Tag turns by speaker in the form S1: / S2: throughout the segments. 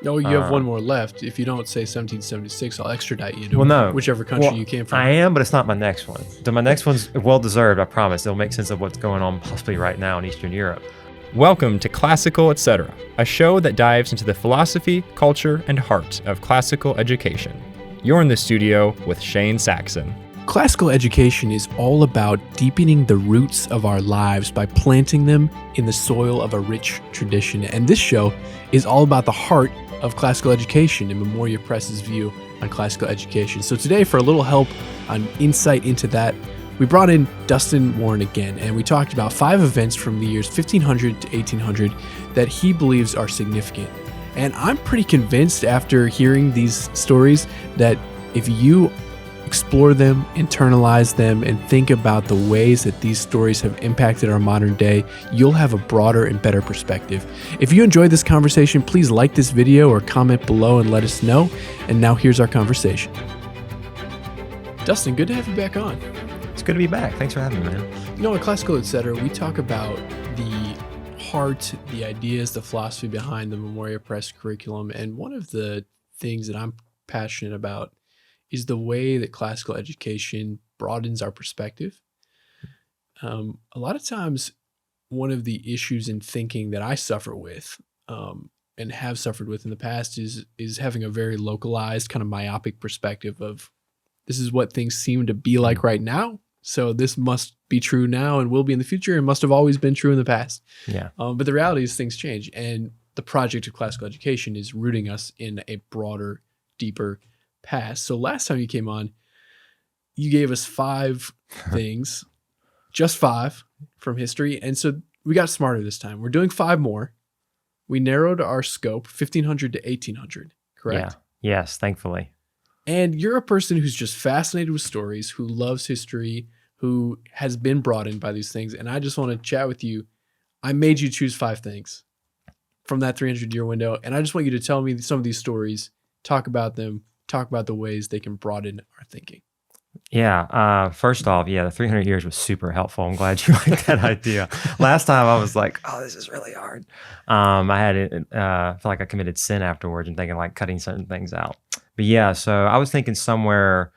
S1: Oh, you have one more left. If you don't say 1776, I'll extradite you to
S2: no.
S1: whichever country you came from.
S2: I am, but it's not my next one. My next one's well-deserved, I promise. It'll make sense of what's going on possibly right now in Eastern Europe.
S3: Welcome to Classical Etc., a show that dives into the philosophy, culture, and heart of classical education. You're in the studio with Shane Saxon.
S1: Classical education is all about deepening the roots of our lives by planting them in the soil of a rich tradition. And this show is all about the heart of classical education and Memoria Press's view on classical education. So today, for a little help on insight into that, we brought in Dustin Warren again, and we talked about 5 events from the years 1500 to 1800 that he believes are significant. And I'm pretty convinced after hearing these stories that if you explore them, internalize them, and think about the ways that these stories have impacted our modern day, you'll have a broader and better perspective. If you enjoyed this conversation, please like this video or comment below and let us know. And now here's our conversation. Dustin, good to have you back on.
S2: It's good to be back. Thanks for having me, man.
S1: You know, at Classical Etc., we talk about the heart, the ideas, the philosophy behind the Memoria Press curriculum. And one of the things that I'm passionate about is the way that classical education broadens our perspective. A lot of times, one of the issues in thinking that I suffer with and have suffered with in the past is having a very localized, kind of myopic perspective of this is what things seem to be like right now. So this must be true now and will be in the future and must have always been true in the past.
S2: Yeah.
S1: But the reality is things change. And the project of classical education is rooting us in a broader, deeper past. So last time you came on, you gave us 5 things, just 5 from history. And so we got smarter this time. We're doing 5 more. We narrowed our scope, 1500 to 1800, correct?
S2: Yeah. Yes, thankfully.
S1: And you're a person who's just fascinated with stories, who loves history, who has been brought in by these things. And I just want to chat with you. I made you choose 5 things from that 300-year window. And I just want you to tell me some of these stories, talk about them, talk about the ways they can broaden our thinking.
S2: Yeah. First off, the 300 years was super helpful. I'm glad you liked that idea. Last time I was like, oh, this is really hard. I had it, I feel like I committed sin afterwards and thinking like cutting certain things out. But yeah, so I was thinking somewhere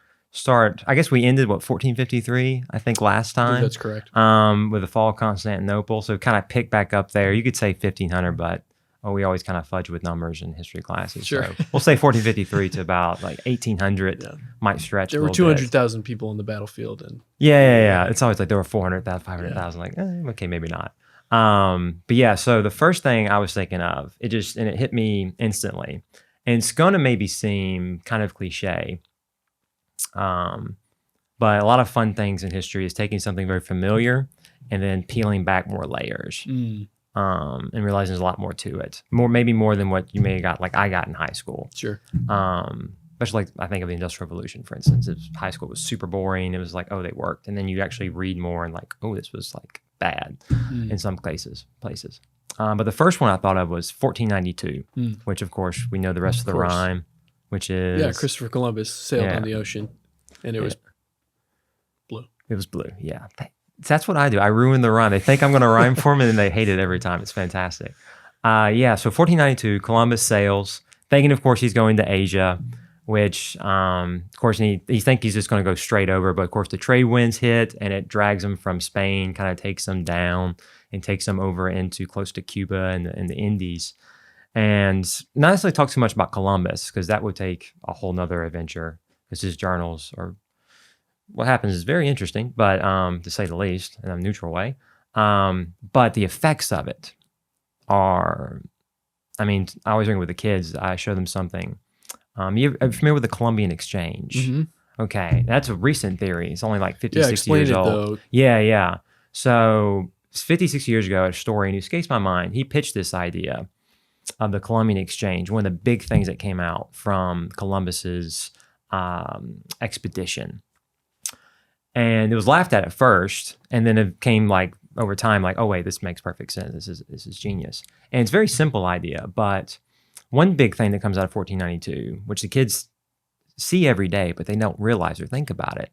S2: I guess we ended 1453, I think last time.
S1: That's correct.
S2: With the fall of Constantinople. So kind of pick back up there. You could say 1500, but we always kind of fudge with numbers in history classes.
S1: Sure.
S2: So we'll say 1453 to about like 1800 might stretch.
S1: There were 200,000 people on the battlefield. And
S2: yeah. It's always like there were 400,000, 500,000. Like, okay, maybe not. But yeah, so the first thing I was thinking of, it hit me instantly. And it's going to maybe seem kind of cliche, but a lot of fun things in history is taking something very familiar and then peeling back more layers. And realizing there's a lot more to it. Maybe more than what you may have got, like I got in high school.
S1: Sure.
S2: Especially like I think of the Industrial Revolution, for instance. High school was super boring. It was like, oh, they worked. And then you actually read more and like, oh, this was like bad in some places. But the first one I thought of was 1492, which of course we know the rest of the rhyme, which is...
S1: Yeah, Christopher Columbus sailed on the ocean and it was blue.
S2: It was blue, yeah. That's what I do. I ruin the rhyme. They think I'm going to rhyme for them, and then they hate it every time. It's fantastic. So 1492, Columbus sails, thinking, of course, he's going to Asia, which, of course, he thinks he's just going to go straight over. But, of course, the trade winds hit, and it drags him from Spain, kind of takes him down, and takes him over into close to Cuba and the Indies. And not necessarily talk too much about Columbus, because that would take a whole nother adventure, because his journals are... What happens is very interesting, but to say the least, in a neutral way. But the effects of it are, I always bring it with the kids. I show them something. Are you familiar with the Colombian Exchange?
S1: Mm-hmm.
S2: Okay, that's a recent theory. It's only like 50, 60 years old.
S1: Though.
S2: Yeah. So 50, 60 years ago, a historian who escapes my mind, he pitched this idea of the Colombian Exchange, one of the big things that came out from Columbus's expedition. And it was laughed at first, and then it came like over time, like, oh wait, this makes perfect sense. This is genius. And it's a very simple idea, but one big thing that comes out of 1492, which the kids see every day, but they don't realize or think about it,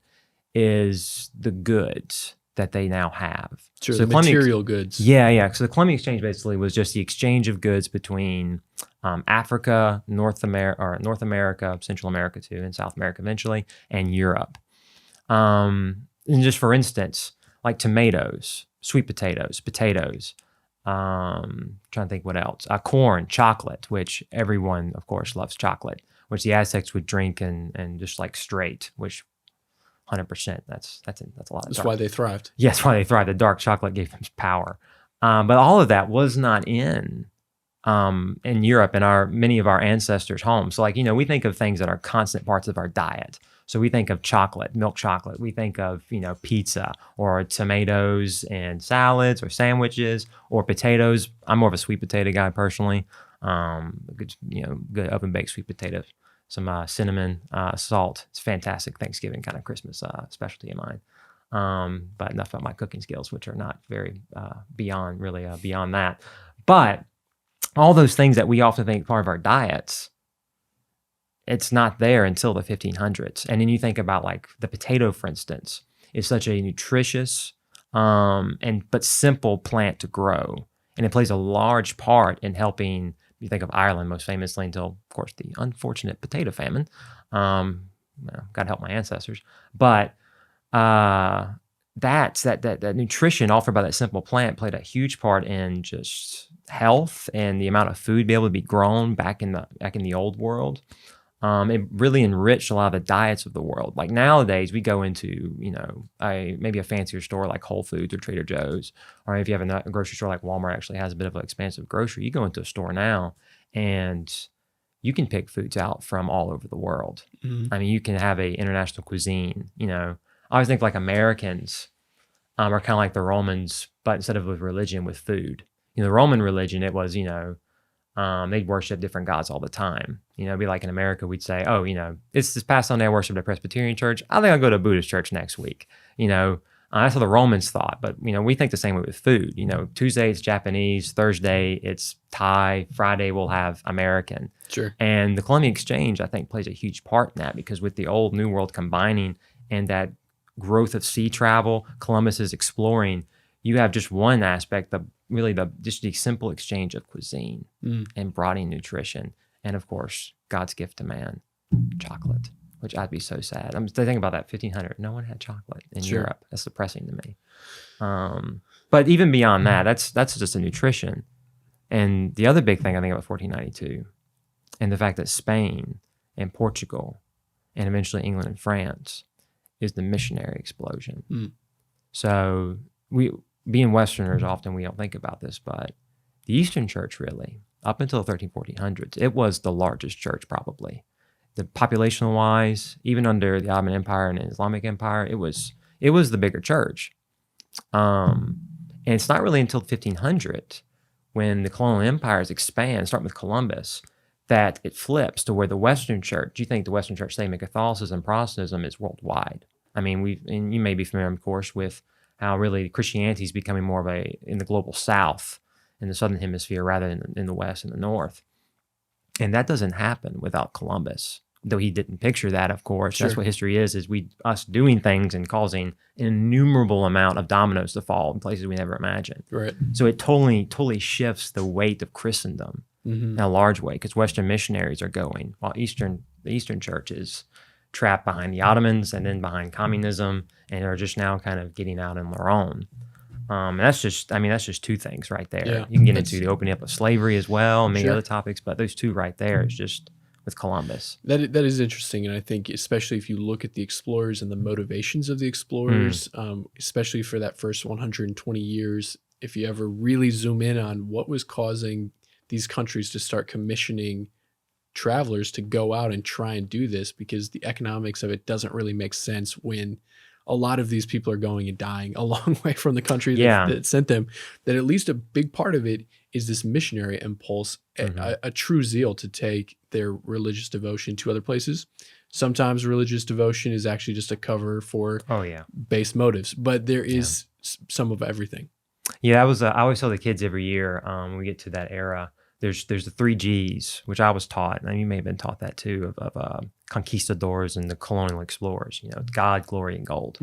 S2: is the goods that they now have.
S1: Sure,
S2: so
S1: the material goods.
S2: Yeah. So the Colombian Exchange basically was just the exchange of goods between Africa, North America, Central America too, and South America eventually, and Europe. And just for instance, like tomatoes, sweet potatoes, trying to think what else, corn, chocolate, which everyone, of course, loves chocolate, which the Aztecs would drink and just like straight, which 100%, that's a lot of
S1: That's why they thrived.
S2: Yeah, that's why they thrived. The dark chocolate gave them power. But all of that was not in Europe and many of our ancestors' homes. So like, we think of things that are constant parts of our diet. So we think of chocolate, milk chocolate. We think of, pizza or tomatoes and salads or sandwiches or potatoes. I'm more of a sweet potato guy personally. Good oven-baked sweet potatoes, some cinnamon, salt. It's fantastic Thanksgiving kind of Christmas specialty of mine. But enough about my cooking skills, which are not very beyond that. But all those things that we often think part of our diets, it's not there until the 1500s. And then you think about like the potato, for instance, is such a nutritious but simple plant to grow. And it plays a large part in helping, you think of Ireland most famously until, of course, the unfortunate potato famine. God help my ancestors. But that nutrition offered by that simple plant played a huge part in just health and the amount of food be able to be grown back in the old world. It really enriched a lot of the diets of the world. Like nowadays, we go into maybe a fancier store like Whole Foods or Trader Joe's, or if you have a grocery store like Walmart actually has a bit of an expansive grocery. You go into a store now and you can pick foods out from all over the world. Mm-hmm. I mean, you can have a international cuisine. I always think like Americans are kind of like the Romans, but instead of with religion, with food. The Roman religion, it was they'd worship different gods all the time. It'd be like in America, we'd say, oh, it's this past Sunday I worshiped at a Presbyterian church. I think I'll go to a Buddhist church next week. That's how the Romans thought. But, we think the same way with food. Tuesday it's Japanese, Thursday it's Thai, Friday we'll have American.
S1: Sure.
S2: And the Colombian Exchange, I think, plays a huge part in that because with the old New World combining and that growth of sea travel, Columbus is exploring, you have just one aspect, really just the simple exchange of cuisine and broadening nutrition. And of course, God's gift to man, chocolate, which I'd be so sad. I'm thinking about that 1500. No one had chocolate in Europe. That's depressing to me. But even beyond that, that's just a nutrition. And the other big thing I think about 1492 and the fact that Spain and Portugal and eventually England and France is the missionary explosion. So being Westerners, often we don't think about this, but the Eastern Church really, up until the 1400s, it was the largest church probably. The population-wise, even under the Ottoman Empire and the Islamic Empire, it was the bigger church. And it's not really until 1500 when the colonial empires expand, starting with Columbus, that it flips to where the Western Church, you think the Western Church, same as Catholicism, Protestantism, is worldwide. I mean, and you may be familiar, of course, with how really Christianity is becoming more of in the global South, in the Southern Hemisphere, rather than in the West and the North. And that doesn't happen without Columbus, though he didn't picture that, of course. Sure. That's what history is us doing things and causing an innumerable amount of dominoes to fall in places we never imagined.
S1: Right.
S2: So it totally shifts the weight of Christendom in a large way, because Western missionaries are going, while the Eastern Church is trapped behind the Ottomans and then behind communism, and are just now kind of getting out on their own. That's just two things right there.
S1: Yeah,
S2: you can get into the opening up of slavery as well, and many other topics, but those two right there is just with Columbus.
S1: That is interesting, and I think especially if you look at the explorers and the motivations of the explorers, especially for that first 120 years, if you ever really zoom in on what was causing these countries to start commissioning travelers to go out and try and do this, because the economics of it doesn't really make sense when a lot of these people are going and dying a long way from the country that sent them, that at least a big part of it is this missionary impulse, a true zeal to take their religious devotion to other places. Sometimes religious devotion is actually just a cover for base motives, but there is some of everything.
S2: Yeah, I always tell the kids every year when we get to that era there's the 3 G's, which I was taught, and you may have been taught that too, of conquistadors and the colonial explorers, God, glory, and gold.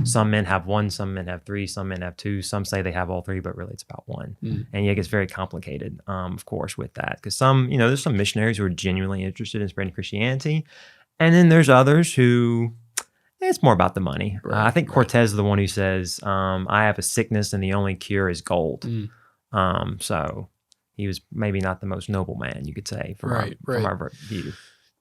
S2: Some men have 1, some men have 3, some men have 2, some say they have all 3, but really it's about 1. And it gets very complicated, of course, with that, because there's some missionaries who are genuinely interested in spreading Christianity, and then there's others who, it's more about the money.
S1: Right,
S2: I think Cortez is the one who says, I have a sickness and the only cure is gold. So he was maybe not the most noble man, you could say, from our view.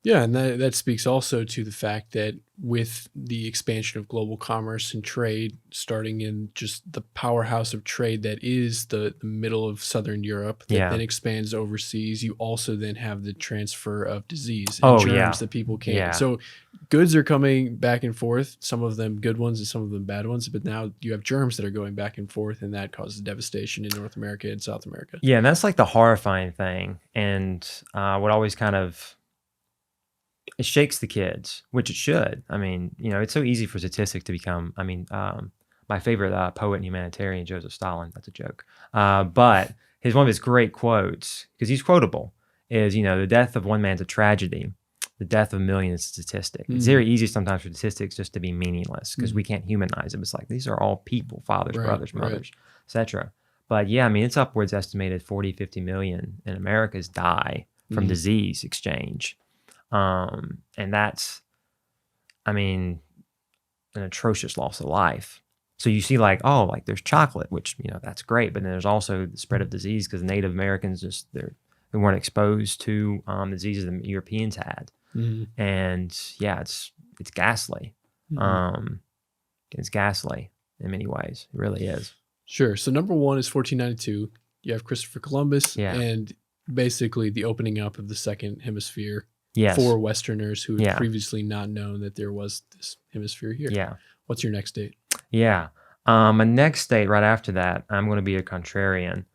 S1: Yeah, and that speaks also to the fact that with the expansion of global commerce and trade, starting in just the powerhouse of trade that is the middle of Southern Europe, that then expands overseas, you also then have the transfer of disease and germs that people can't.
S2: Yeah.
S1: So goods are coming back and forth, some of them good ones and some of them bad ones, but now you have germs that are going back and forth, and that causes devastation in North America and South America.
S2: Yeah, and that's like the horrifying thing. And what always kind of, it shakes the kids, which it should. I mean, it's so easy for statistics to become, my favorite poet and humanitarian, Joseph Stalin, that's a joke. But one of his great quotes, because he's quotable, is, the death of one man's a tragedy. The death of a million is a statistic. It's very easy sometimes for statistics just to be meaningless because we can't humanize them. It's like, these are all people, fathers, brothers, mothers, etc. But yeah, it's upwards estimated 40, 50 million in Americas die from disease exchange. And that's, an atrocious loss of life. So you see there's chocolate, which, that's great. But then there's also the spread of disease because Native Americans they weren't exposed to diseases the Europeans had. And yeah, it's ghastly. It's ghastly in many ways. It really is.
S1: Sure. So number 1 is 1492. You have Christopher Columbus and basically the opening up of the second hemisphere.
S2: Yes.
S1: For Westerners who had previously not known that there was this hemisphere here.
S2: Yeah.
S1: What's your next date?
S2: Yeah. My next date right after that, I'm going to be a contrarian,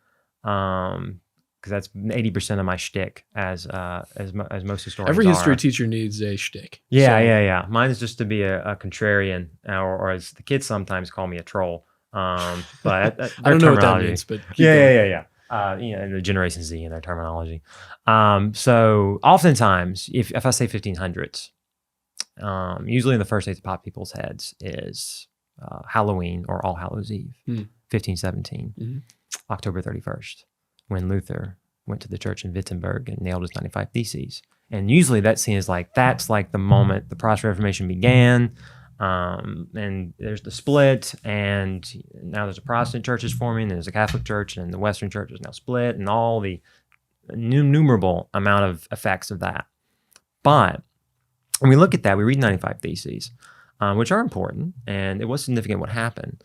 S2: because that's 80% of my shtick, as most historians
S1: Every history
S2: are.
S1: teacher needs a shtick.
S2: Yeah. Mine is just to be a contrarian, or as the kids sometimes call me, a troll. But
S1: I don't know what that means, but
S2: yeah. In the Generation Z in their terminology. So oftentimes, if I say 1500s, usually in the first day to pop people's heads is Halloween or All Hallows Eve, 1517, October 31st, when Luther went to the church in Wittenberg and nailed his 95 Theses. And usually that scene is that's like the moment the Protestant Reformation began. And there's the split, and now there's a Protestant church is forming, and there's a Catholic church, and the Western church is now split, and all the innumerable amount of effects of that. But when we look at that, we read 95 Theses, which are important, and it was significant what happened.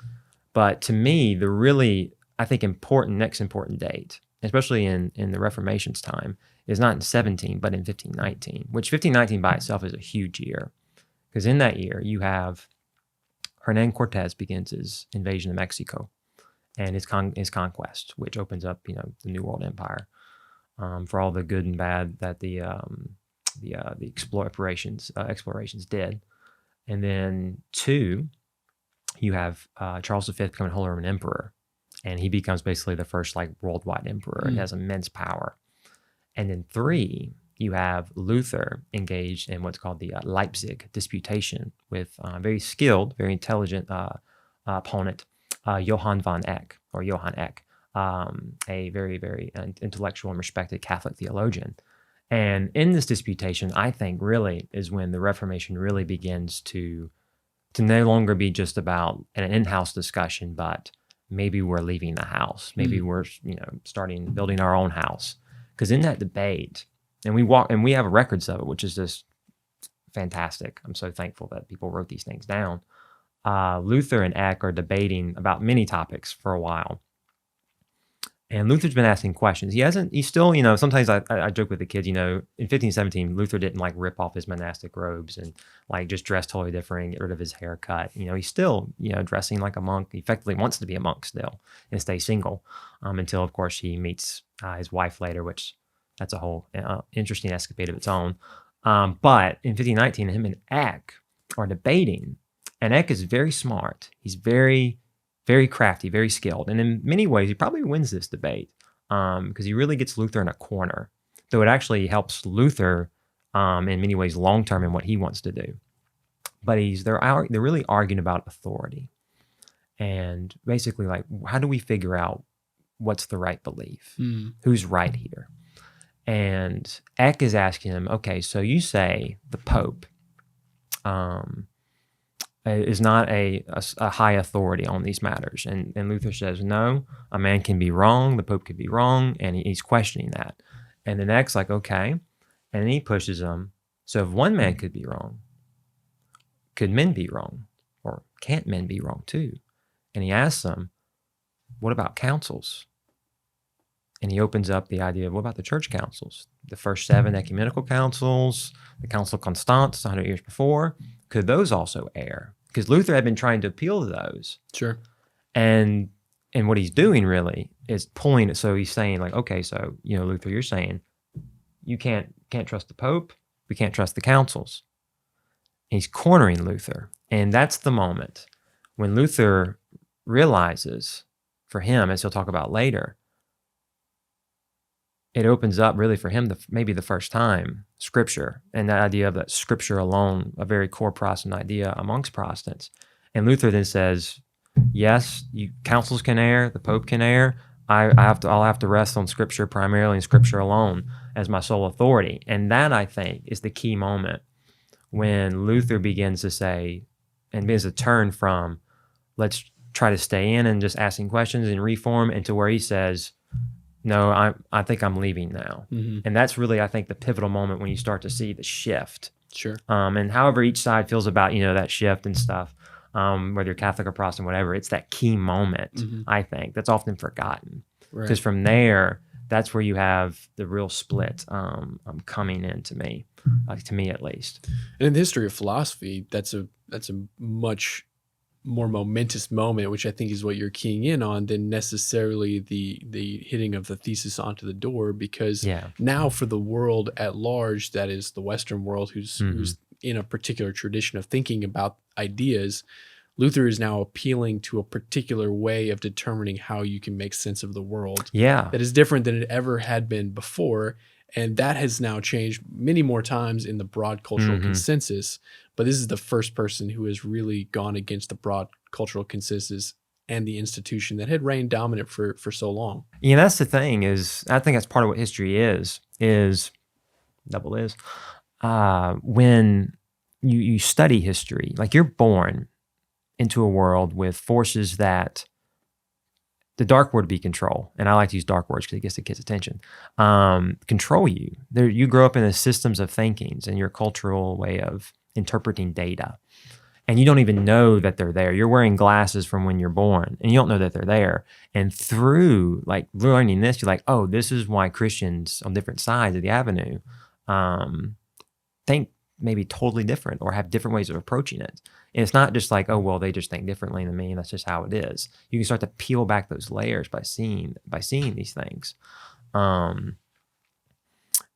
S2: But to me, the really, I think, next important date, especially in the Reformation's time, is not in 17, but in 1519, which 1519 by itself is a huge year. Because in that year, you have Hernán Cortés begins his invasion of Mexico and his conquest, which opens up, the New World Empire, for all the good and bad that the explorations did. And then 2, you have Charles V becoming Holy Roman Emperor, and he becomes basically the first worldwide emperor and has immense power. And then 3. You have Luther engaged in what's called the Leipzig Disputation with very skilled, very intelligent opponent, Johann Eck, a very, very intellectual and respected Catholic theologian. And in this disputation, I think really is when the Reformation really begins to no longer be just about an in-house discussion, but maybe we're leaving the house. Maybe we're building our own house. Because in that debate, and we have records of it, which is just fantastic. I'm so thankful that people wrote these things down. Luther and Eck are debating about many topics for a while. And Luther's been asking questions. He's still, sometimes I joke with the kids, in 1517, Luther didn't rip off his monastic robes and just dress totally different, get rid of his haircut. He's still, dressing like a monk. He effectively wants to be a monk still and stay single until, of course, he meets his wife later, which that's a whole interesting escapade of its own. But in 1519, him and Eck are debating, and Eck is very smart. He's very, very crafty, very skilled. And in many ways, he probably wins this debate. because he really gets Luther in a corner, though it actually helps Luther in many ways long-term in what he wants to do. But they're really arguing about authority. And basically, like, how do we figure out what's the right belief? Who's right here? And Eck is asking him, okay, so you say the Pope is not a high authority on these matters. And Luther says, no, a man can be wrong, the Pope could be wrong, and he's questioning that. And then Eck's like, okay. And then he pushes him, so if one man could be wrong, could men be wrong? Or can't men be wrong too? And he asks them, what about councils? And he opens up the idea of, what about the church councils? The first 7 ecumenical councils, the Council of Constance 100 years before, could those also err? Because Luther had been trying to appeal to those.
S1: Sure.
S2: And what he's doing really is pulling it. So he's saying, like, okay, so, Luther, you're saying you can't trust the Pope, we can't trust the councils. And he's cornering Luther. And that's the moment when Luther realizes, for him, as he'll talk about later, it opens up really for him, maybe the first time, Scripture, and that idea of that Scripture alone, a very core Protestant idea amongst Protestants. And Luther then says, yes, councils can err, the Pope can err. I'll have to rest on Scripture primarily, and Scripture alone as my sole authority. And that, I think, is the key moment when Luther begins to say, and begins to turn from, let's try to stay in and just asking questions and reform, into where he says, no, I think I'm leaving now. And that's really, I think, the pivotal moment when you start to see the shift.
S1: Sure.
S2: And however each side feels about, that shift and stuff, whether you're Catholic or Protestant, whatever, it's that key moment, I think, that's often forgotten. Because from there, that's where you have the real split coming in to me at least.
S1: And in the history of philosophy, that's a much more momentous moment, which I think is what you're keying in on, than necessarily the hitting of the thesis onto the door, because now for the world at large, that is the Western world, who's in a particular tradition of thinking about ideas, Luther is now appealing to a particular way of determining how you can make sense of the world. That is different than it ever had been before. And that has now changed many more times in the broad cultural consensus. But this is the first person who has really gone against the broad cultural consensus and the institution that had reigned dominant for so long.
S2: That's the thing, is I think that's part of what history is when you study history, like, you're born into a world with forces that, the dark word would be control, and I like to use dark words because it gets the kids' attention, control you. You grow up in the systems of thinkings and your cultural way of interpreting data, and you don't even know that they're there. You're wearing glasses from when you're born, and you don't know that they're there. And through, like, learning this, you're like, oh, this is why Christians on different sides of the avenue think maybe totally different or have different ways of approaching it. And it's not just like, oh, well, they just think differently than me, and that's just how it is. You can start to peel back those layers by seeing these things. And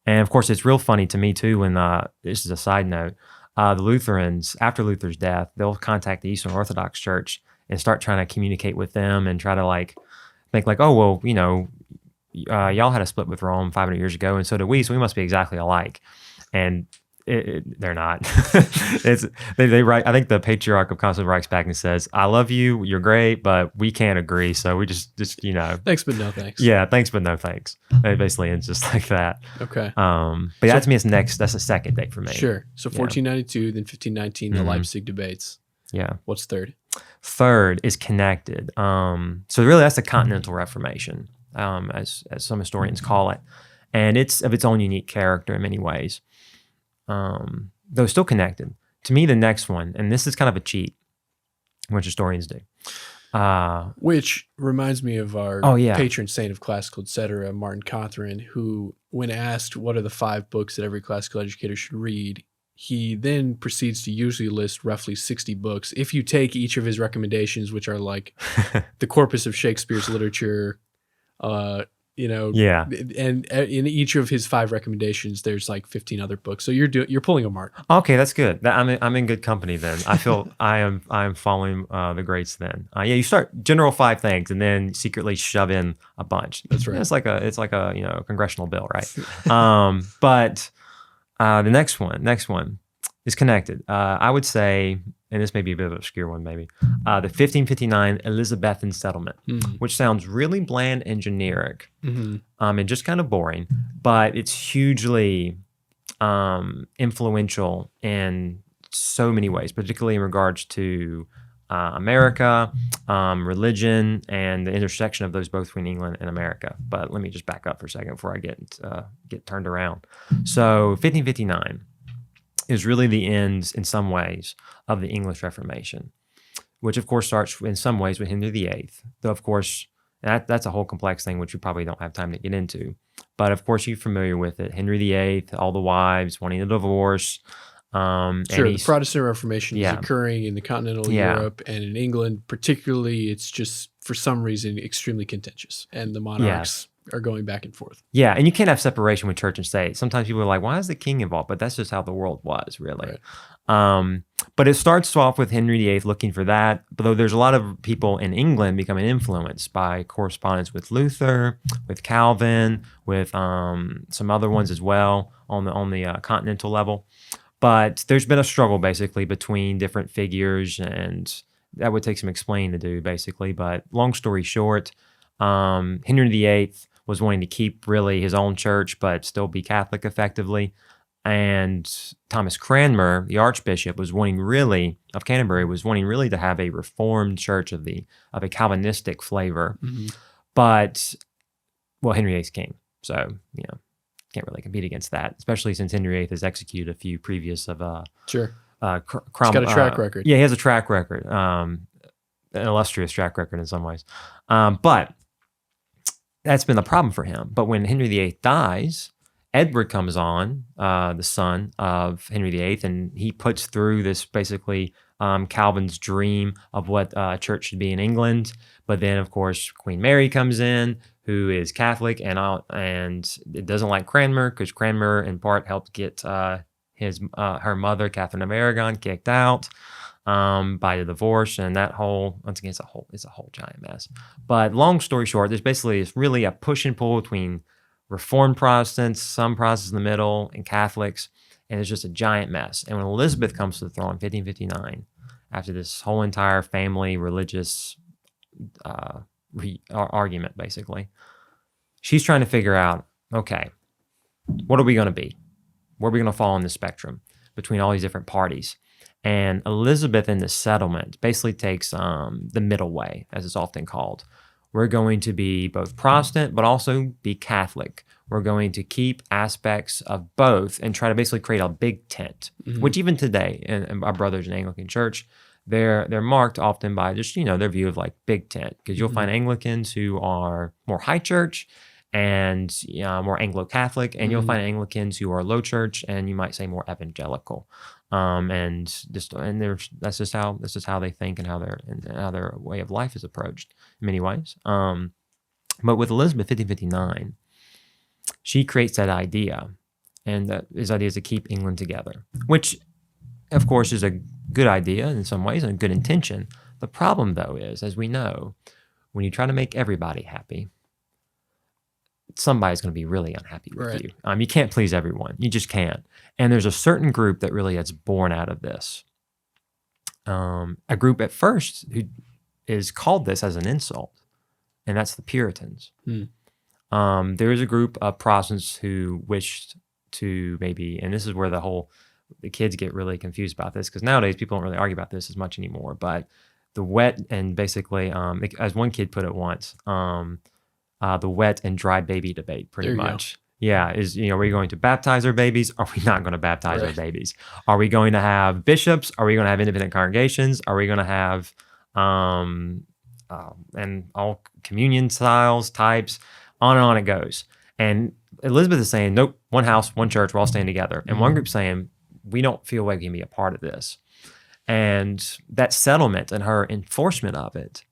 S2: of course, it's real funny to me too when, this is a side note, the Lutherans, after Luther's death, they'll contact the Eastern Orthodox Church and start trying to communicate with them and try to think oh, well, y'all had a split with Rome 500 years ago, and so did we, so we must be exactly alike. And they're not. They write. I think the Patriarch of Constantinople writes back and says, "I love you. You're great, but we can't agree. So we just
S1: thanks, but no thanks."
S2: Yeah, thanks, but no thanks. It basically ends just like that.
S1: Okay.
S2: But that to me is next. That's the second date for me.
S1: Sure. So 1492, then 1519, the Leipzig debates.
S2: Yeah.
S1: What's third?
S2: Third is connected. So really, that's the Continental Reformation, as some historians call it, and it's of its own unique character in many ways. Though still connected. To me, the next one, and this is kind of a cheat, which historians do.
S1: Which reminds me of our patron saint of classical, etc., Martin Cothran, who, when asked what are the 5 books that every classical educator should read, he then proceeds to usually list roughly 60 books. If you take each of his recommendations, which are like the corpus of Shakespeare's literature,
S2: Yeah.
S1: And in each of his 5 recommendations, there's like 15 other books. So you're pulling them apart.
S2: Okay, that's good. I'm in good company then. I feel I am following the greats then. You start general 5 things and then secretly shove in a bunch.
S1: That's right.
S2: It's like a congressional bill, right? But the next one is connected. I would say, and this may be a bit of an obscure one, maybe the 1559 Elizabethan Settlement, which sounds really bland and generic, and just kind of boring, but it's hugely influential in so many ways, particularly in regards to America, religion, and the intersection of those both between England and America. But let me just back up for a second before I get turned around. So 1559 is really the end, in some ways, of the English Reformation, which of course starts in some ways with Henry VIII, though of course that's a whole complex thing which we probably don't have time to get into. But of course you're familiar with it. Henry VIII, all the wives wanting a divorce.
S1: Sure, the Protestant Reformation is occurring in the continental Europe, and in England particularly, it's just for some reason extremely contentious, and the monarchs are going back and forth.
S2: Yeah, and you can't have separation with church and state. Sometimes people are like, why is the king involved? But that's just how the world was, really. Right. But it starts off with Henry VIII looking for that, but though there's a lot of people in England becoming influenced by correspondence with Luther, with Calvin, with some other ones as well on the continental level. But there's been a struggle, basically, between different figures, and that would take some explaining to do, basically. But long story short, Henry VIII was wanting to keep really his own church, but still be Catholic effectively. And Thomas Cranmer, the Archbishop, of Canterbury, was wanting really to have a reformed church of a Calvinistic flavor. But, Henry VIII's king, so can't really compete against that, especially since Henry VIII has executed a few previous of
S1: He's got a track record.
S2: Yeah, he has a track record, an illustrious track record in some ways. But that's been the problem for him. But when Henry VIII dies, Edward comes on, the son of Henry VIII, and he puts through this basically Calvin's dream of what a church should be in England. But then, of course, Queen Mary comes in, who is Catholic, and it doesn't like Cranmer, because Cranmer in part helped get her mother, Catherine of Aragon, kicked out by the divorce, and that whole, once again, it's a whole giant mess. But long story short, it's really a push and pull between Reformed Protestants, some Protestants in the middle, and Catholics, and it's just a giant mess. And when Elizabeth comes to the throne in 1559, after this whole entire family religious argument, basically, she's trying to figure out, okay, what are we going to be? Where are we going to fall on the spectrum between all these different parties? And Elizabethan Settlement basically takes the middle way, as it's often called. We're going to be both Protestant, but also be Catholic. We're going to keep aspects of both and try to basically create a big tent, which even today, in our brothers in Anglican Church, they're marked often by just, their view of like big tent, because you'll find Anglicans who are more high church and more Anglo-Catholic, and you'll find Anglicans who are low church and you might say more evangelical. That's just how they think and how their way of life is approached in many ways. But with Elizabeth 1559, she creates that idea, and his idea is to keep England together, which of course is a good idea in some ways and a good intention. The problem, though, is, as we know, when you try to make everybody happy, somebody's going to be really unhappy with you. You can't please everyone. You just can't. And there's a certain group that really is born out of this. A group at first who is called this as an insult, and that's the Puritans. There is a group of Protestants who wished to maybe, and this is where the kids get really confused about this, because nowadays people don't really argue about this as much anymore, but the wet and basically, as one kid put it once, the wet and dry baby debate, pretty much. Go. Yeah, are we going to baptize our babies? Are we not going to baptize our babies? Are we going to have bishops? Are we going to have independent congregations? Are we going to have and all communion styles, types, on and on it goes. And Elizabeth is saying, nope, one house, one church, we're all staying together. And one group saying, we don't feel like we can be a part of this. And that settlement and her enforcement of it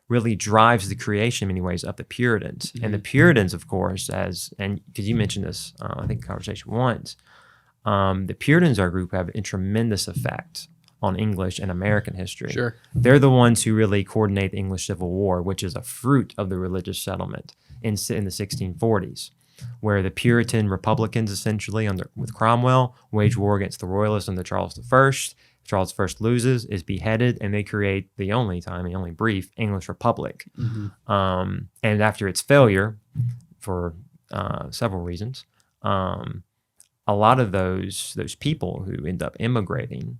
S2: really drives the creation in many ways of the Puritans. And the Puritans, of course, and because you mentioned this, I think in conversation once, the Puritans, our group, have a tremendous effect on English and American history.
S1: Sure.
S2: They're the ones who really coordinate the English Civil War, which is a fruit of the religious settlement in the 1640s, where the Puritan Republicans, essentially with Cromwell, wage war against the Royalists under Charles I. Charles I loses, is beheaded, and they create the only brief English Republic. And after its failure, for several reasons, a lot of those people who end up immigrating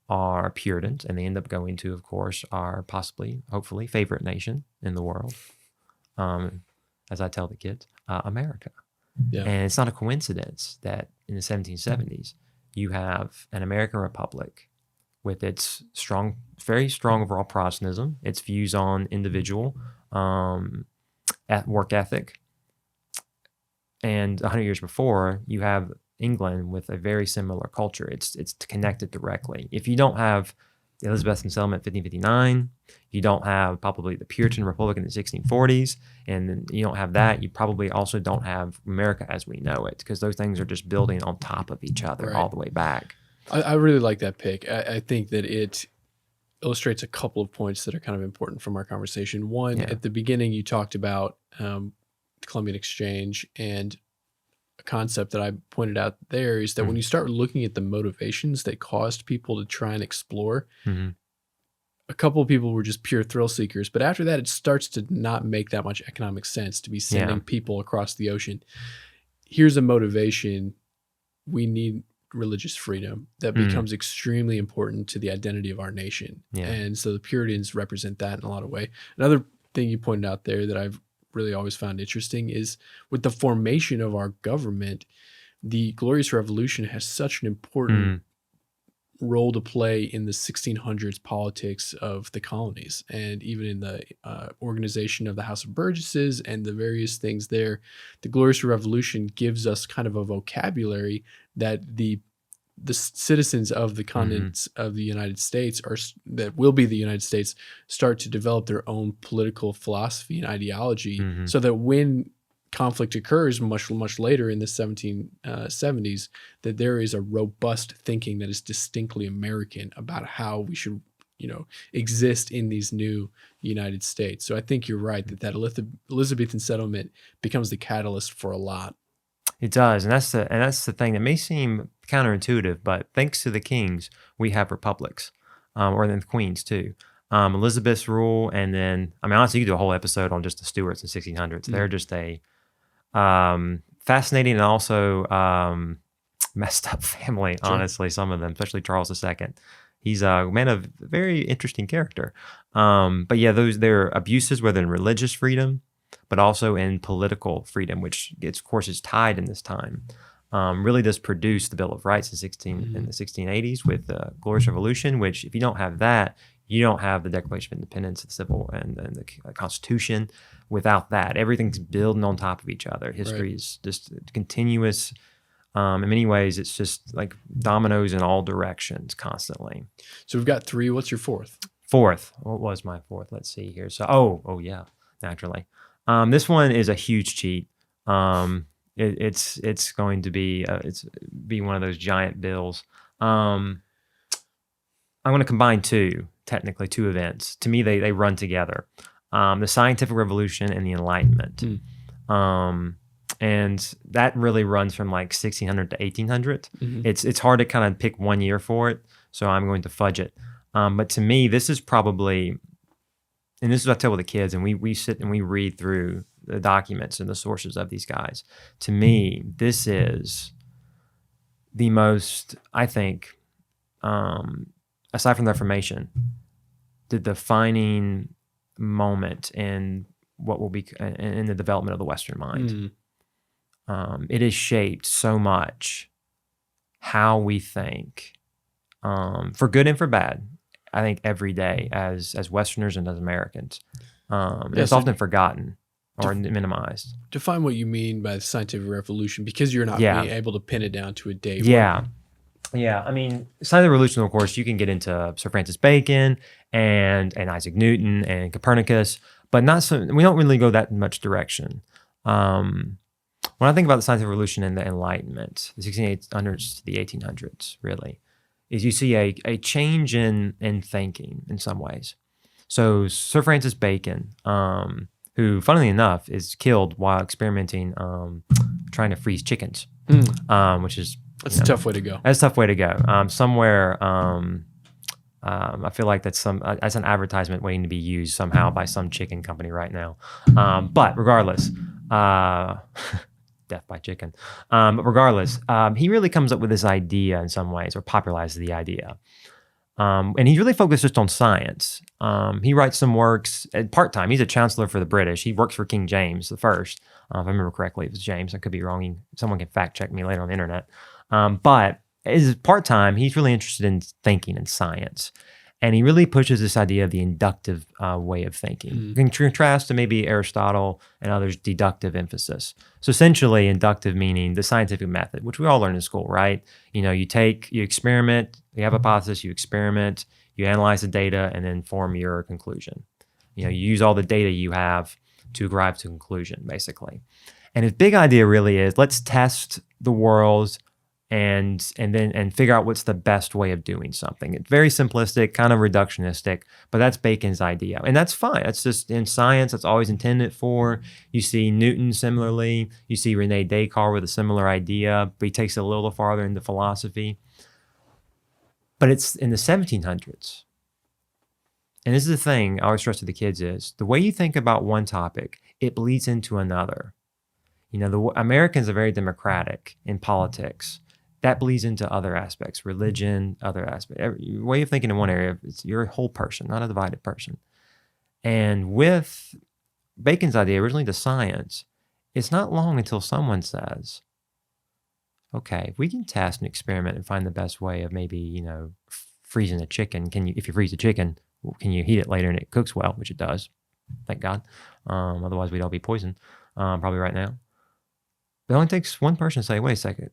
S2: are Puritans, and they end up going to, of course, our hopefully, favorite nation in the world, as I tell the kids, America.
S1: Yeah.
S2: And it's not a coincidence that in the 1770s, you have an American republic with its very strong overall Protestantism, its views on individual work ethic. And 100 years before, you have England with a very similar culture. It's connected directly. If you don't have the Elizabethan Settlement 1559, you don't have probably the Puritan Republic in the 1640s, and then you don't have that, you probably also don't have America as we know it, because those things are just building on top of each other all the way back.
S1: I really like that pick. I think that it illustrates a couple of points that are kind of important from our conversation. One, at the beginning, you talked about the Colombian Exchange, and a concept that I pointed out there is that when you start looking at the motivations that caused people to try and explore, a couple of people were just pure thrill seekers, but after that, it starts to not make that much economic sense to be sending people across the ocean. Here's a motivation. We need religious freedom that becomes extremely important to the identity of our nation. And so the Puritans represent that in a lot of ways. Another thing you pointed out there that I've really always found interesting is with the formation of our government, the Glorious Revolution has such an important role to play in the 1600s politics of the colonies, and even in the organization of the House of Burgesses and the various things there. The Glorious Revolution gives us kind of a vocabulary that the citizens of the continents of the United States that will be the United States start to develop their own political philosophy and ideology, so that when conflict occurs much later in the 1770s, that there is a robust thinking that is distinctly American about how we should, exist in these new United States. So I think you're right that Elizabethan settlement becomes the catalyst for a lot.
S2: It does, and that's the thing that may seem counterintuitive, but thanks to the kings, we have republics, or then the queens too. Elizabeth's rule, and then honestly, you could do a whole episode on just the Stuarts in the 1600s. They're just a fascinating and also messed up family. Honestly, some of them, especially Charles II. He's a man of very interesting character. But yeah, their abuses, whether in religious freedom, but also in political freedom, which of course is tied in this time, really does produce the Bill of Rights in the 1680s with the Glorious Revolution, which if you don't have that, you don't have the Declaration of Independence, the Civil and the Constitution. Without that, everything's building on top of each other. History is just continuous. In many ways, it's just like dominoes in all directions constantly. So
S1: we've got 3. What's your 4th?
S2: What was my 4th? Let's see here. So, yeah, naturally. This one is a huge cheat. It's going to be one of those giant bills. I'm going to combine two events. To me, they run together. The Scientific Revolution and the Enlightenment. And that really runs from like 1600 to 1800. It's hard to kind of pick one year for it, so I'm going to fudge it. But to me, this is probably, and this is what I tell the kids, and we sit and we read through the documents and the sources of these guys. To me, this is the most, I think, aside from the Reformation, the defining moment in what will be in the development of the Western mind. It has shaped so much how we think, for good and for bad. I think every day as Westerners and as Americans, it's often forgotten or minimized. Define
S1: what you mean by the scientific revolution, because you're not being able to pin it down to a date.
S2: Yeah, I mean, science of revolution, of course, you can get into Sir Francis Bacon and Isaac Newton and Copernicus, but not so. We don't really go that much direction. When I think about the science of revolution and the Enlightenment, the 1600s to the 1800s, really, is you see a change in thinking in some ways. So Sir Francis Bacon, who, funnily enough, is killed while experimenting, trying to freeze chickens, which is
S1: That's a tough way to go.
S2: That's a tough way to go. Somewhere, I feel like that's an advertisement waiting to be used somehow by some chicken company right now. But regardless, death by chicken. But regardless, he really comes up with this idea in some ways, or popularizes the idea. And he's really focused just on science. He writes some works part-time. He's a chancellor for the British. He works for King James I. If I remember correctly, it was James. I could be wrong. Someone can fact check me later on the internet. But as part-time, he's really interested in thinking and science. And he really pushes this idea of the inductive way of thinking. You can contrast to maybe Aristotle and others' deductive emphasis. So essentially, inductive meaning the scientific method, which we all learn in school, right? You experiment, you have a hypothesis, you experiment, you analyze the data, and then form your conclusion. You use all the data you have to arrive to a conclusion, basically. And his big idea really is, let's test the world and figure out what's the best way of doing something. It's very simplistic, kind of reductionistic, but that's Bacon's idea. And that's fine. That's just in science, that's always intended for. You see Newton similarly. You see Rene Descartes with a similar idea, but he takes it a little farther into philosophy. But it's in the 1700s. And this is the thing I always stress to the kids is, the way you think about one topic, it bleeds into another. The Americans are very democratic in politics. That bleeds into other aspects, religion, other aspects. Every way of thinking in one area, you're a whole person, not a divided person. And with Bacon's idea, originally to science, it's not long until someone says, okay, if we can test and experiment and find the best way of maybe, freezing a chicken, if you freeze a chicken, can you heat it later and it cooks well, which it does, thank God. Otherwise, we'd all be poisoned, probably right now. But it only takes one person to say, wait a second,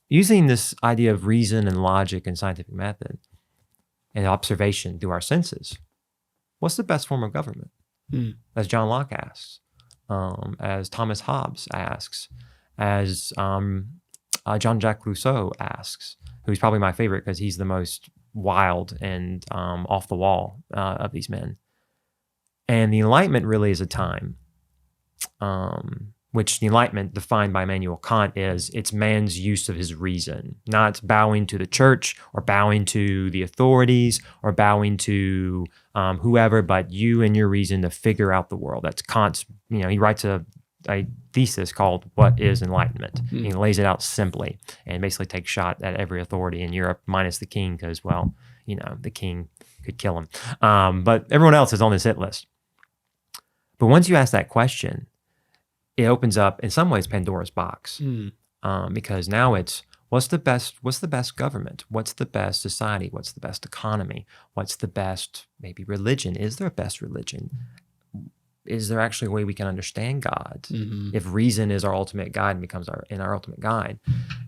S2: using this idea of reason and logic and scientific method and observation through our senses, what's the best form of government? As John Locke asks, as Thomas Hobbes asks, as Jean-Jacques Rousseau asks, who's probably my favorite because he's the most wild and off the wall of these men. And the Enlightenment really is a time, which the Enlightenment, defined by Immanuel Kant, is it's man's use of his reason, not bowing to the church or bowing to the authorities or bowing to whoever, but you and your reason to figure out the world. That's Kant's, he writes a thesis called What is Enlightenment? He lays it out simply and basically takes shot at every authority in Europe, minus the king, because, the king could kill him. But everyone else is on this hit list. But once you ask that question, it opens up, in some ways, Pandora's box, because now it's what's the best government? What's the best society? What's the best economy? What's the best maybe religion? Is there a best religion? Is there actually a way we can understand God? If reason is our ultimate guide and becomes our ultimate guide,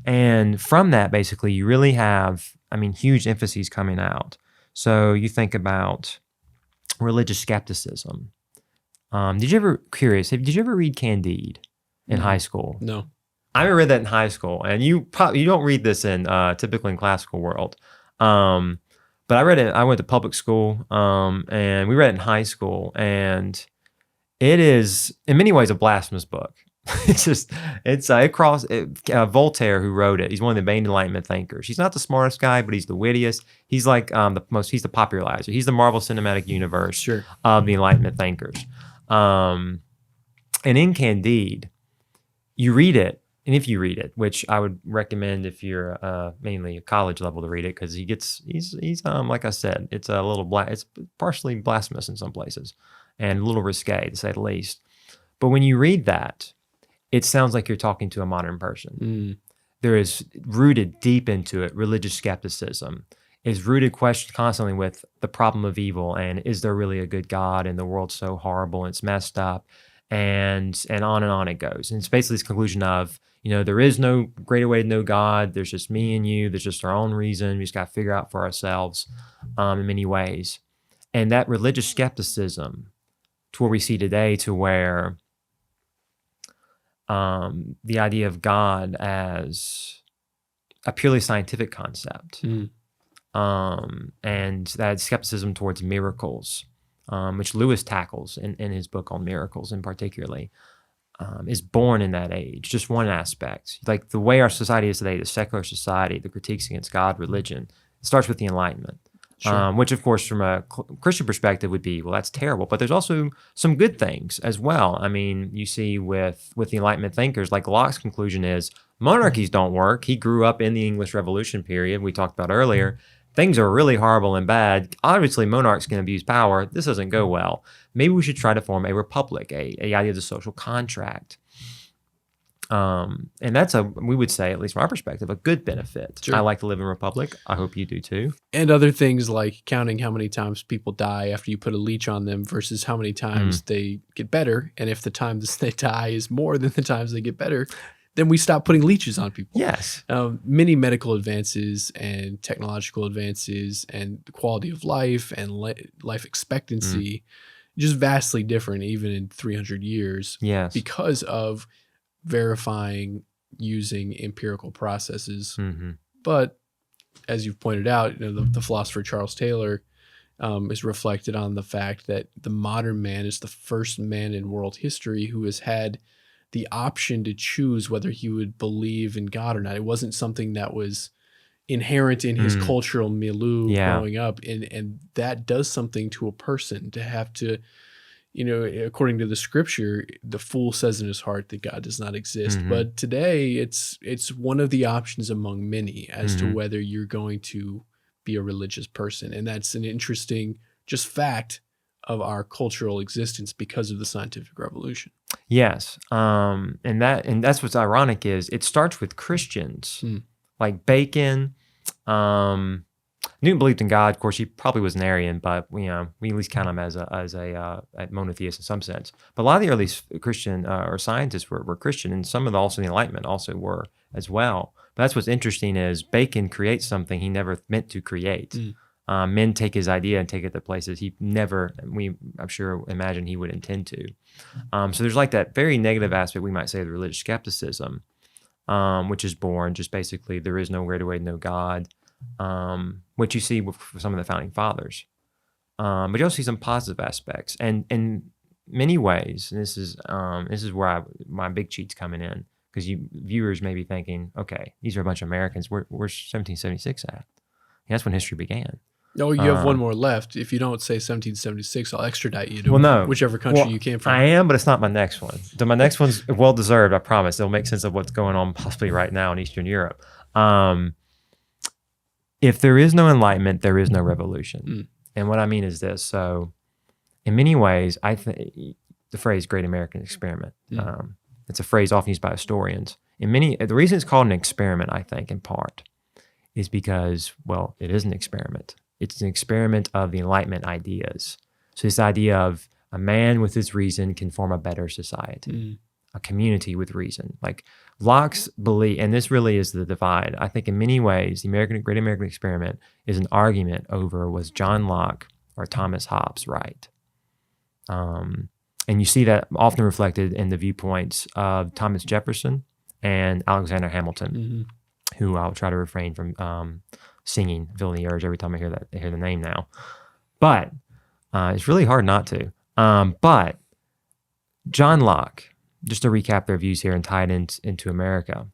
S2: and from that, basically, you really have, huge emphases coming out. So you think about religious skepticism. Did you ever read Candide in high school?
S1: No.
S2: I read that in high school, and you don't read this in typically in classical world. But I read it. I went to public school, and we read it in high school, and it is in many ways a blasphemous book. Voltaire, who wrote it, he's one of the main Enlightenment thinkers. He's not the smartest guy, but he's the wittiest. He's like he's the popularizer. He's the Marvel Cinematic Universe of the Enlightenment thinkers. And in Candide, you read it, and if you read it, which I would recommend if you're mainly a college level to read it, because he's like I said, it's a little it's partially blasphemous in some places, and a little risque to say the least. But when you read that, it sounds like you're talking to a modern person. There is rooted deep into it religious skepticism. Is rooted question constantly with the problem of evil and is there really a good God and the world's so horrible and it's messed up and on it goes. And it's basically this conclusion of, there is no greater way to know God. There's just me and you. There's just our own reason. We just got to figure out for ourselves in many ways. And that religious skepticism to where we see today, to where the idea of God as a purely scientific concept, and that skepticism towards miracles, which Lewis tackles in his book on miracles in particularly, is born in that age. Just one aspect. Like the way our society is today, the secular society, the critiques against God, religion, starts with the Enlightenment. Sure. Which, of course, from a Christian perspective would be, well, that's terrible. But there's also some good things as well. I mean, you see with the Enlightenment thinkers, like Locke's conclusion is monarchies don't work. He grew up in the English Revolution period we talked about earlier. Things are really horrible and bad. Obviously, monarchs can abuse power. This doesn't go well. Maybe we should try to form a republic, a idea of the social contract. And that's we would say, at least from our perspective, a good benefit. Sure. I like to live in a republic. I hope you do too.
S1: And other things like counting how many times people die after you put a leech on them versus how many times they get better. And if the times they die is more than the times they get better, then we stop putting leeches on people.
S2: Yes.
S1: Many medical advances and technological advances and the quality of life and life expectancy just vastly different even in 300 years.
S2: Yes.
S1: Because of verifying using empirical processes. But as you've pointed out, the philosopher Charles Taylor is reflected on the fact that the modern man is the first man in world history who has had the option to choose whether he would believe in God or not. It wasn't something that was inherent in his cultural milieu growing up. And that does something to a person to have to, according to the scripture, the fool says in his heart that God does not exist. But today it's one of the options among many as to whether you're going to be a religious person. And that's an interesting just fact of our cultural existence because of the scientific revolution.
S2: Yes. And that's what's ironic is it starts with Christians like Bacon. Newton believed in God. Of course, he probably was an Arian, but we at least count him as a monotheist in some sense. But a lot of the early Christian or scientists were Christian, and some of the Enlightenment also were as well. But that's what's interesting is Bacon creates something he never meant to create. Men take his idea and take it to places he never, I'm sure, imagine he would intend to. So there's like that very negative aspect, we might say, of the religious skepticism, which is born just basically there is no greater way to know God, which you see with some of the founding fathers. But you also see some positive aspects. And in many ways, and this is where my big cheat's coming in, because you viewers may be thinking, okay, these are a bunch of Americans. Where's 1776 at? That's when history began.
S1: Oh, you have one more left. If you don't say 1776, I'll extradite you to whichever country you came from.
S2: I am, but it's not my next one. So my next one's well-deserved, I promise. It'll make sense of what's going on possibly right now in Eastern Europe. If there is no Enlightenment, there is no revolution. And what I mean is this. So in many ways, I think the phrase Great American Experiment, it's a phrase often used by historians. The reason it's called an experiment, I think, in part, is because, well, it is an experiment. It's an experiment of the Enlightenment ideas. So this idea of a man with his reason can form a better society, a community with reason. Like Locke's belief, and this really is the divide. I think in many ways, the Great American Experiment is an argument over was John Locke or Thomas Hobbes right? And you see that often reflected in the viewpoints of Thomas Jefferson and Alexander Hamilton, who I'll try to refrain from singing, feeling the urge every time I hear the name now. But it's really hard not to. But John Locke, just to recap their views here and tie it into America,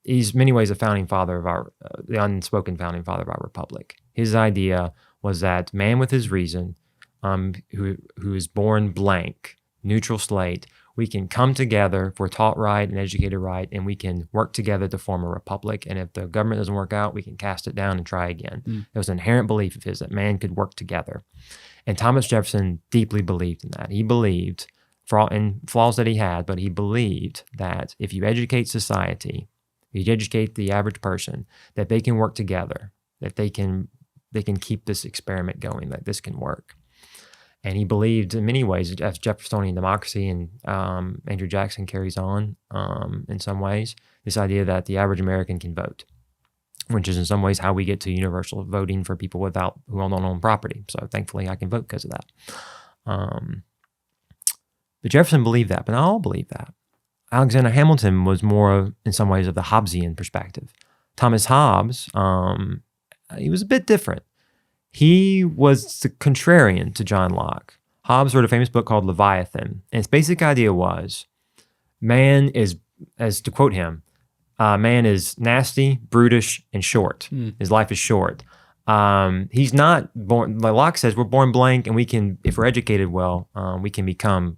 S2: he's in many ways a founding father of the unspoken founding father of our republic. His idea was that man with his reason, who is born blank, neutral slate, we can come together if we're taught right and educated right, and we can work together to form a republic. And if the government doesn't work out, we can cast it down and try again. It was an inherent belief of his that man could work together. And Thomas Jefferson deeply believed in that. He believed, in flaws that he had, but he believed that if you educate society, if you educate the average person, that they can work together, that they can keep this experiment going, that this can work. And he believed in many ways, as Jeffersonian democracy and Andrew Jackson carries on in some ways, this idea that the average American can vote, which is in some ways how we get to universal voting for people who don't own property. So thankfully I can vote because of that. But Jefferson believed that, but not all believe that. Alexander Hamilton was more, in some ways, of the Hobbesian perspective. Thomas Hobbes, he was a bit different. He was the contrarian to John Locke. Hobbes wrote a famous book called Leviathan, and its basic idea was man is, as to quote him, man is nasty, brutish, and short. His life is short. He's not born, like Locke says, we're born blank, and we can, if we're educated well, we can become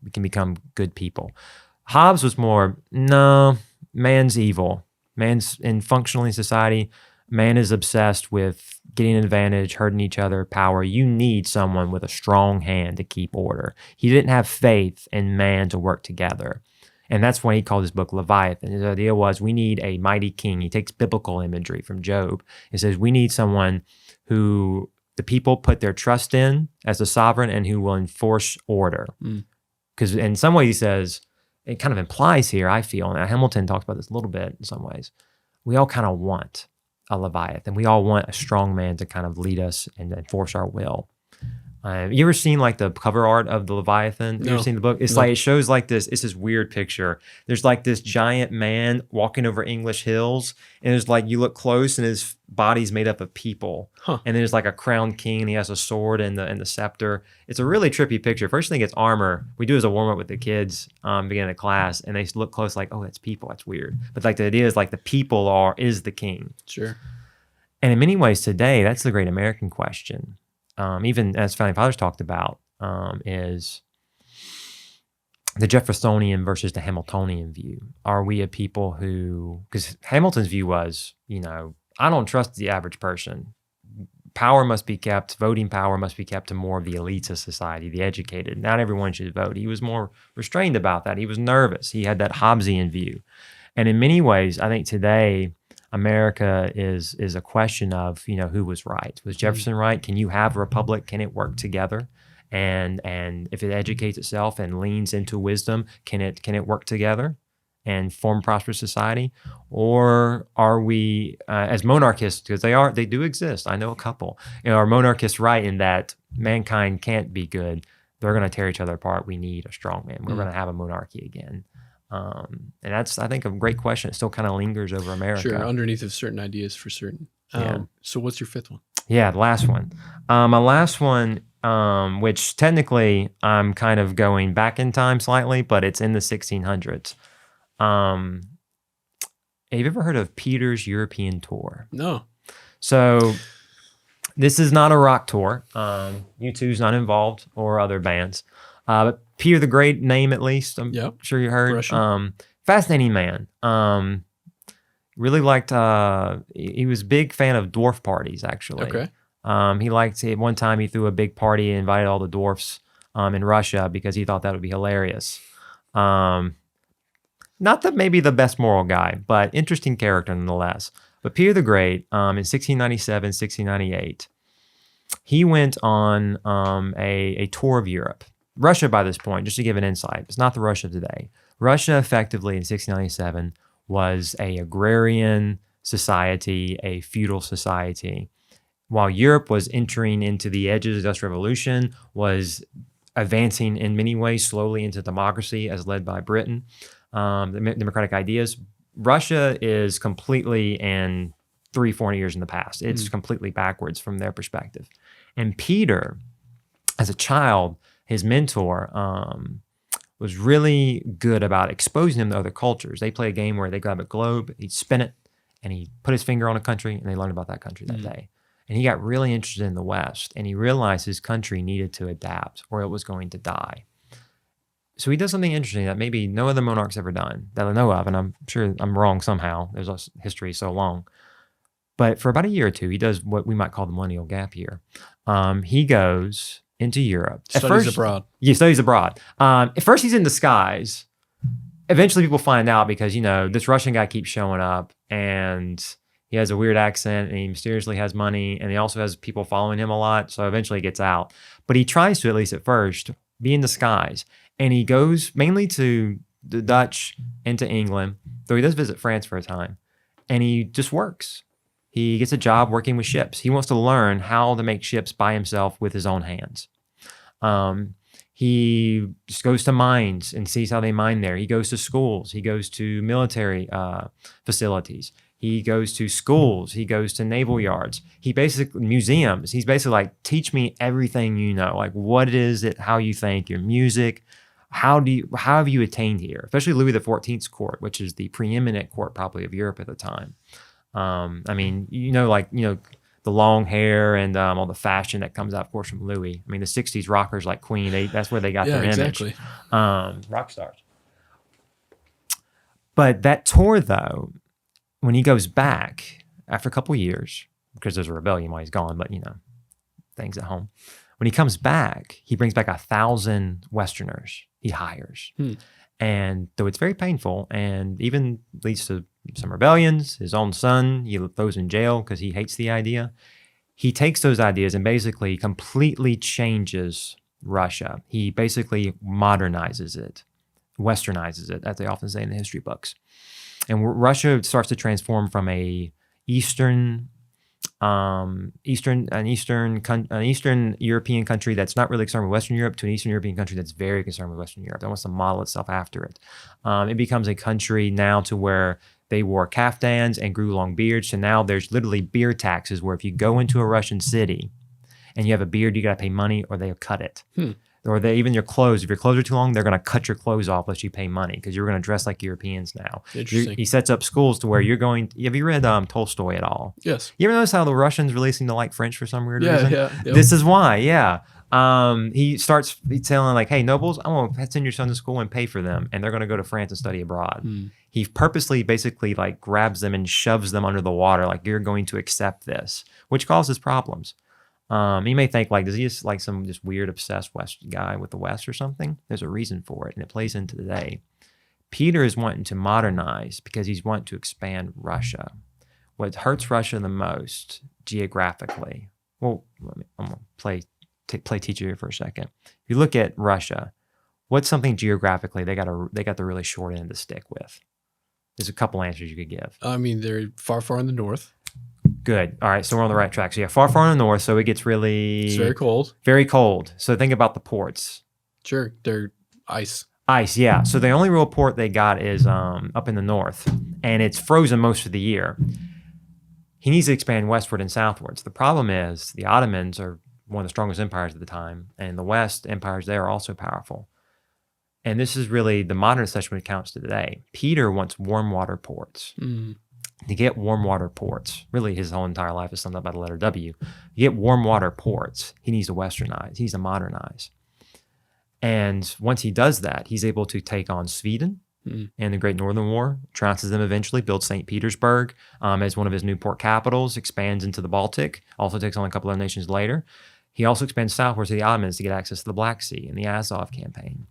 S2: good people. Hobbes was more, no, man's evil. Man's in functionally society. Man is obsessed with getting an advantage, hurting each other, power. You need someone with a strong hand to keep order. He didn't have faith in man to work together. And that's why he called his book Leviathan. His idea was we need a mighty king. He takes biblical imagery from Job. He says we need someone who the people put their trust in as a sovereign and who will enforce order. Because in some ways he says, it kind of implies here, I feel, and Hamilton talks about this a little bit in some ways, we all kind of want a Leviathan. We all want a strong man to kind of lead us and enforce our will. You ever seen like the cover art of the Leviathan? You ever seen the book? It's like, it shows like this, it's this weird picture. There's like this giant man walking over English hills, and there's like, you look close and his body's made up of people. And there's like a crowned king and he has a sword and the scepter. It's a really trippy picture. First thing it's armor. We do as a warm up with the kids beginning of class, and they look close like, oh, that's people. That's weird. But like the idea is like the people is the king.
S1: Sure.
S2: And in many ways today, that's the great American question. Even as Founding Fathers talked about, is the Jeffersonian versus the Hamiltonian view. Are we a people who, because Hamilton's view was, I don't trust the average person. Power must be kept, voting power must be kept to more of the elites of society, the educated. Not everyone should vote. He was more restrained about that. He was nervous. He had that Hobbesian view. And in many ways, I think today, America is a question of, who was right. Was Jefferson right? Can you have a republic? Can it work together? And if it educates itself and leans into wisdom, can it work together and form a prosperous society? Or are we, as monarchists, because they do exist, I know a couple, are monarchists right in that mankind can't be good? They're going to tear each other apart. We need a strong man. We're going to have a monarchy again. And that's, I think, a great question. It still kind of lingers over America.
S1: Sure, underneath of certain ideas for certain. So what's your fifth one?
S2: Yeah, the last one. My last one, which technically I'm kind of going back in time slightly, but it's in the 1600s. Have you ever heard of Peter's European Tour?
S1: No.
S2: So this is not a rock tour. U2's not involved, or other bands. But Peter the Great, name at least, I'm sure you heard. Fascinating man. Really liked, he was a big fan of dwarf parties, actually.
S1: Okay.
S2: He liked, at one time he threw a big party and invited all the dwarfs in Russia because he thought that would be hilarious. Not that maybe the best moral guy, but interesting character nonetheless. But Peter the Great, in 1697, 1698, he went on a tour of Europe. Russia, by this point, just to give an insight, it's not the Russia today. Russia, effectively, in 1697, was a agrarian society, a feudal society, while Europe was entering into the edges of the Industrial Revolution, was advancing in many ways slowly into democracy as led by Britain, the democratic ideas. Russia is completely in 300-400 years in the past. It's completely backwards from their perspective. And Peter, as a child, his mentor was really good about exposing him to other cultures. They play a game where they grab a globe, he'd spin it, and he'd put his finger on a country, and they learned about that country that day. And he got really interested in the West, and he realized his country needed to adapt or it was going to die. So he does something interesting that maybe no other monarch's ever done that I know of, and I'm sure I'm wrong somehow. There's a history so long. But for about a year or two, he does what we might call the millennial gap year. He goes into Europe.
S1: Studies abroad.
S2: Yeah, studies abroad. At first, he's in disguise. Eventually, people find out because, this Russian guy keeps showing up, and He has a weird accent, and he mysteriously has money, and he also has people following him a lot. So eventually he gets out. But he tries to, at least at first, be in disguise. And he goes mainly to the Dutch and to England, though he does visit France for a time. And he just works. He gets a job working with ships. He wants to learn how to make ships by himself with his own hands. He just goes to mines and sees how they mine there. He goes to schools. He goes to military facilities. He goes to schools. He goes to naval yards. He basically, museums. He's basically like, teach me everything you know. Like, what is it, how you think, your music, how have you attained here? Especially Louis XIV's court, which is the preeminent court probably of Europe at the time. I mean, the long hair and all the fashion that comes out, of course, from Louis. I mean, the 60s rockers like Queen, that's where they got their
S1: exactly.
S2: image. Rock stars. But that tour, though, when he goes back after a couple years, because there's a rebellion while he's gone, but, things at home. When he comes back, he brings back 1,000 Westerners he hires. And though it's very painful and even leads to some rebellions, his own son, he throws in jail because he hates the idea. He takes those ideas and basically completely changes Russia. He basically modernizes it, westernizes it, as they often say in the history books. And Russia starts to transform from an Eastern European country that's not really concerned with Western Europe to an Eastern European country that's very concerned with Western Europe. That wants to model itself after it. It becomes a country now to where they wore caftans and grew long beards. So now there's literally beard taxes where if you go into a Russian city and you have a beard, you got to pay money or they'll cut it. Or even your clothes. If your clothes are too long, they're going to cut your clothes off unless you pay money because you're going to dress like Europeans now.
S1: Interesting.
S2: He sets up schools to where you're going. Have you read Tolstoy at all?
S1: Yes.
S2: You ever notice how the Russians really seem to like French for some weird reason?
S1: Yeah. Yep.
S2: This is why, he starts telling like, hey, nobles, I'm going to send your son to school and pay for them. And they're going to go to France and study abroad. He purposely basically like grabs them and shoves them under the water. Like, you're going to accept this, which causes problems. You may think like, does he just like some just weird obsessed West guy with the West or something? There's a reason for it, and it plays into today. Peter is wanting to modernize because he's wanting to expand Russia. What hurts Russia the most geographically? Well, I'm gonna play teacher here for a second. If you look at Russia, what's something geographically they got the really short end of the stick with? There's a couple answers you could give.
S1: I mean, they're far in the north.
S2: Good. All right. So we're on the right track. So far in the north. So it gets
S1: It's very cold.
S2: Very cold. So think about the ports.
S1: Sure. They're ice.
S2: Ice, yeah. So the only real port they got is up in the north, and it's frozen most of the year. He needs to expand westward and southwards. The problem is the Ottomans are one of the strongest empires at the time, and the West empires there are also powerful. And this is really the modern settlement accounts to today. Peter wants warm water ports. To get warm water ports, really his whole entire life is summed up by the letter W. To get warm water ports, he needs to westernize. He needs to modernize. And once he does that, he's able to take on Sweden in the Great Northern War, trounces them eventually, builds St. Petersburg as one of his new port capitals, expands into the Baltic, also takes on a couple other nations later. He also expands southwards to the Ottomans to get access to the Black Sea in the Azov campaign.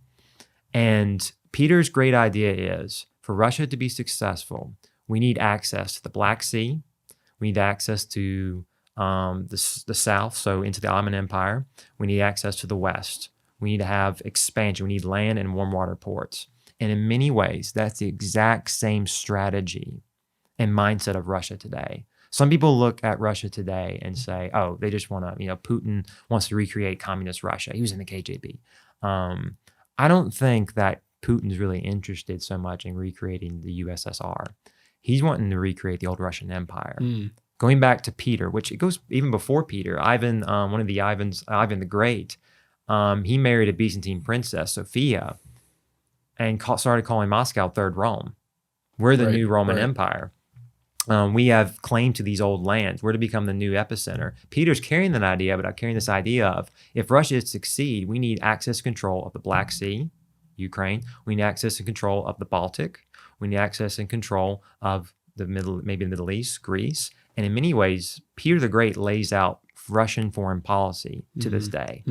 S2: And Peter's great idea is, for Russia to be successful, we need access to the Black Sea. We need access to the south, so into the Ottoman Empire. We need access to the west. We need to have expansion. We need land and warm water ports. And in many ways, that's the exact same strategy and mindset of Russia today. Some people look at Russia today and say, oh, they just want to, Putin wants to recreate communist Russia. He was in the KGB. I don't think that Putin's really interested so much in recreating the USSR. He's wanting to recreate the old Russian Empire. Going back to Peter, which it goes even before Peter, Ivan, one of the Ivans, Ivan the Great, he married a Byzantine princess, Sophia, and started calling Moscow Third Rome. We're the new Roman Empire. We have claim to these old lands. We're to become the new epicenter. Peter's carrying that idea, but carrying this idea of, if Russia is to succeed, we need access and control of the Black Sea, Ukraine. We need access and control of the Baltic. We need access and control of maybe the Middle East, Greece. And in many ways, Peter the Great lays out Russian foreign policy to this day.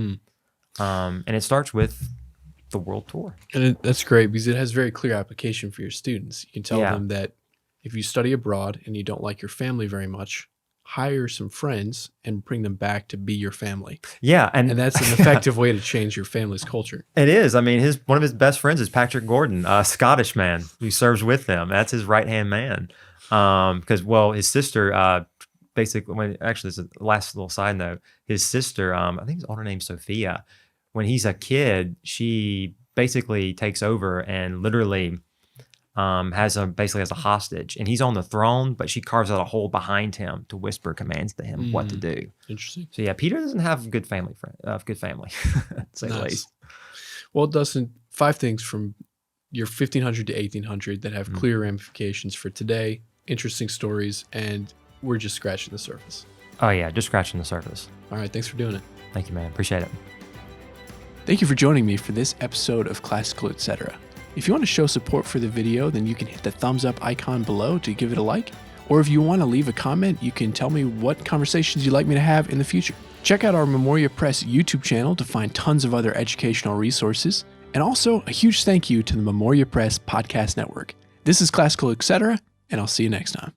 S2: And it starts with the world tour.
S1: And that's great because it has very clear application for your students. You can tell them that If you study abroad and you don't like your family very much, hire some friends and bring them back to be your family.
S2: Yeah.
S1: And that's an effective way to change your family's culture.
S2: It is. I mean, one of his best friends is Patrick Gordon, a Scottish man who serves with them. That's his right-hand man. Because, his sister, basically, this is a last little side note, his sister, I think his older name's Sophia, when he's a kid, she basically takes over and literally has a hostage, and he's on the throne, but she carves out a hole behind him to whisper commands to him what to do.
S1: Interesting.
S2: So yeah, Peter doesn't have good family, to say the least.
S1: Well, Dustin, 5 things from your 1500 to 1800 that have clear ramifications for today, interesting stories, and we're just scratching the surface.
S2: Oh yeah, just scratching the surface.
S1: All right, thanks for doing it.
S2: Thank you, man. Appreciate it.
S1: Thank you for joining me for this episode of Classical Etc. If you want to show support for the video, then you can hit the thumbs up icon below to give it a like. Or if you want to leave a comment, you can tell me what conversations you'd like me to have in the future. Check out our Memoria Press YouTube channel to find tons of other educational resources. And also a huge thank you to the Memoria Press Podcast Network. This is Classical Etc., and I'll see you next time.